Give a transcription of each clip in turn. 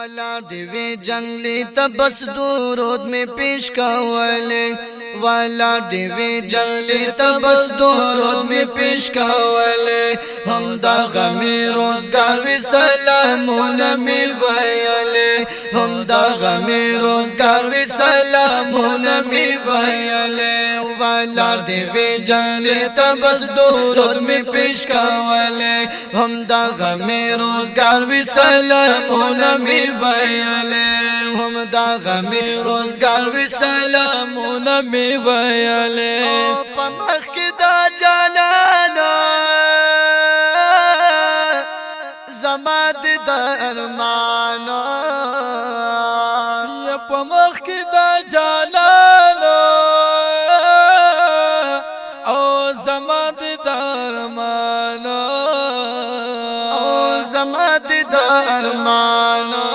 والا دیوی جنگلی تبس درود میں پیش کولے والا دیوی جنگلی تبس درود میں پیش کولے ہم دا غمی روزگار وی سلامونه می ویلے ہم دا غمی روزگار وی سلامونه می ویلے والا دیوی جنگلی تبس درود میں پیش کولے ہم دا غمی روزگار وی سلامونه می ویلے ہم دا غمی روزگار وی سلامونه می ویلے او په مخ کې دا جانانا زما د ارمانو یا په مخ کې دا جانانا او زما د ارمانو او زما د ارمانو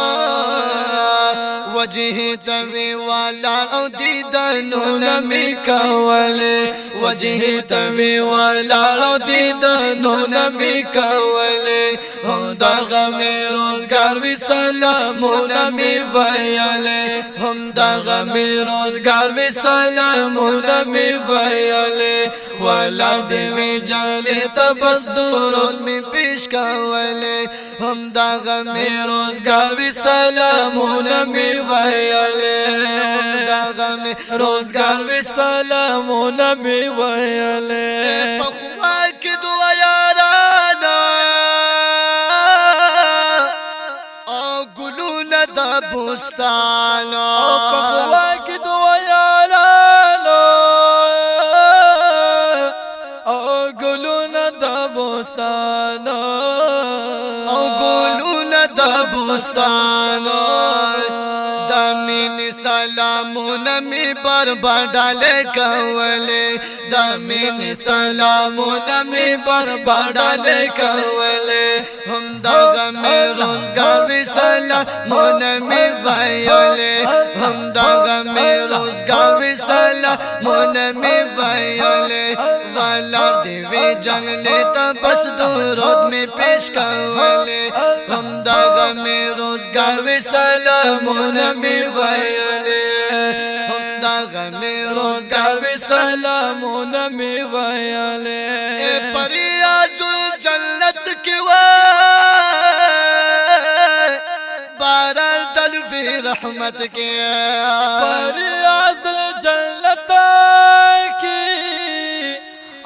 وجه توی والا او دیدنو نمی کولے وجه توی والا او دیدنو نمی کولے ہم دا غمی روزگار وی سلامونه می ویلے ہم دا غمی روزگار وی سلامونه می ویلے والا دیوی جنگلی تبس درود می پیش کولے ہم دا غمی روزگار وی سلامونه می ویلے دا غمی روزگار وی سلامونه می ویلے په خوا کې دعا یارانا او ګلونه د بوستانو په خوا کې دعا یارانو او ګلونه د بوستانو او ګلونه د بوستانو د مين سلامونه می برباداله کولې د مين سلامونه می برباداله کولې هم د غم روزګار وی سلامونه می ویلې هم د غم روزګار وی سلامونه می ویلې والا دیوی جنگلی تبس درود می پیش کولے ہم دا غمی روزگار وی سلامونه می ویلے ہم دا غمی روزگار وی سلامونه می ویلے اے پریاز جنت کی وے بارال دلوی رحمت کی پریاز جنت کی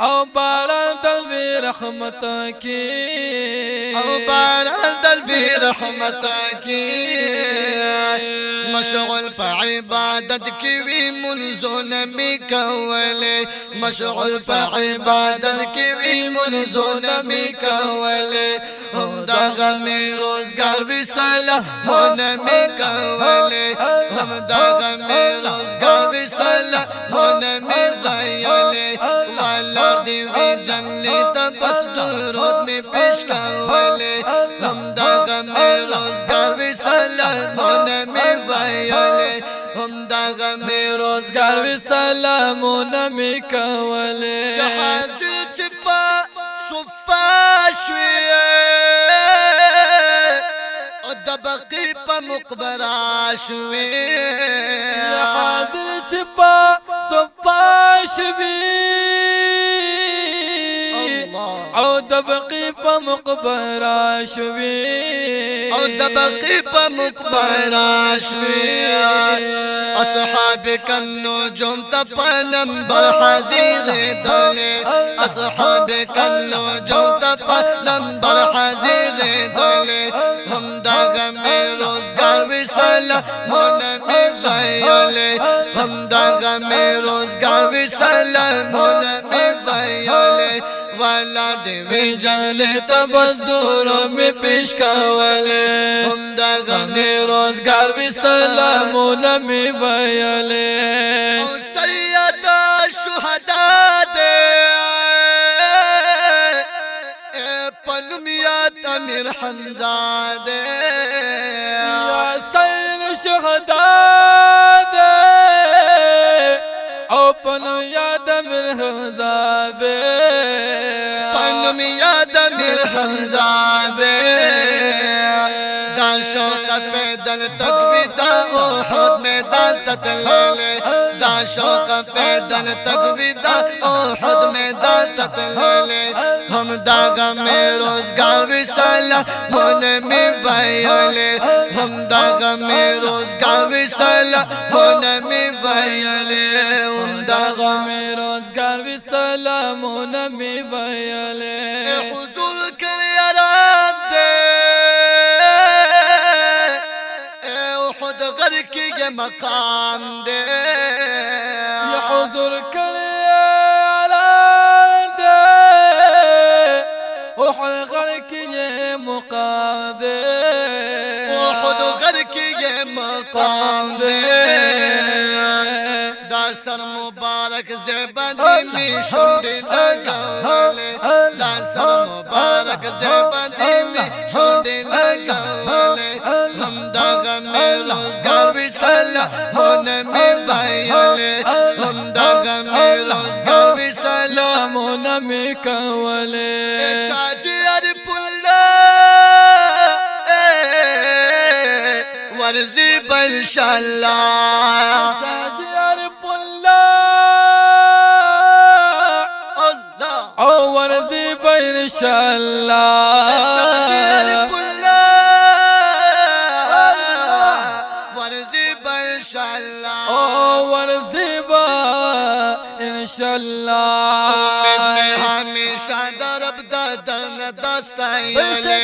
او باران دلوی رحمت کی او باران دلوی رحمت کی مشغول پا عبادت کی وی منزون می کولے مشغول پا عبادت کی وی منزون می کولے ہم دا غمی روزگار وی سلامونه می کولے ہم دا غمی روزگار وی سلامونه می ویلے والا دیوی جنگلی تبس درود می پیش کولے ہم دا غمی روزگار وی سلامونه می ویلے ہم دا غمی روزگار وی سلامونه می کولے حاضر چپا صفا شوی او دبقی پا مقبرہ شوی حاضر چپا صفا شوی او دبقی پا مقبرہ شوی او دبقی پا مقبرہ شوی اصحاب النجوم تپا نمبر حزیر دلے اصحاب النجوم تپا نمبر حزیر دلے ہم دا غمی روزگار وی سلامونه می ویلے ہم دا غمی روزگار وی سلامونه می ویلے والا دیوی جنگلی تبس درود می پیش کولے ہم دا غمی روزگار وی سلامونه می ویلے او سید شهدا دے اے پنم یاد امیر حمزہ دے یا سید شهدا دے او پنو یاد امیر حمزہ دے پنم یاد امیر حمزہ دے دا شو شوق پیدل تقویدا احد میدان تتلیلے دا شوق پیدل تقویدا احد میدان تتلیلے ہم داغا میں روزگار وصالہ ہونے میں بیالے ہم داغا میں روزگار وصالہ ہونے میں بیالے ہم داغا میں روزگار وصالہ ہونے میں بیالے حضور کر یاران دے احد غر کی یہ مقام دے یہ حضور کر یاران دے احد غر کی یہ مقام دے احد غر کی یہ مقام دے دا سر مبارک زیبندی میں شنڈی لگاولے دا سر مبارک زیبندی میں شنڈی لگاولے ہم داغا میں روزگار وصالہ ہونے میں بیالے ہم داغا میں روزگار وصالہ ہونے میں کولے شاجی عرف اللہ ورزی بلشاللہ شاجی عرف اللہ ورزی بلشاللہ شاجی عرف اللہ ورزی بلشاللہ ورزی انشاءاللہ امید میں ہمیشہ درب دادن دستائیولے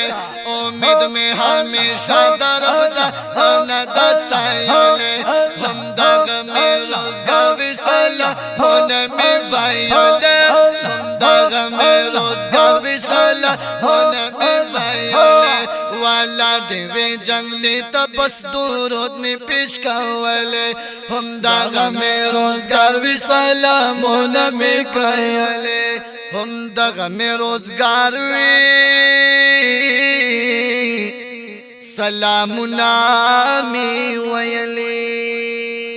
امید میں ہمیشہ درب دادن دستائیولے ہم داغ میں روزگار وصالہ ہونے میں بیالے ہم داغ میں روزگار وصالہ ہونے میں بیالے والا دیوے جنگلی تبس درود میں پیش کولے ہم داغ میں روزگار وصالہ ہونے میں بیالے ہم داغ میں روزگار سلام نامی ویلی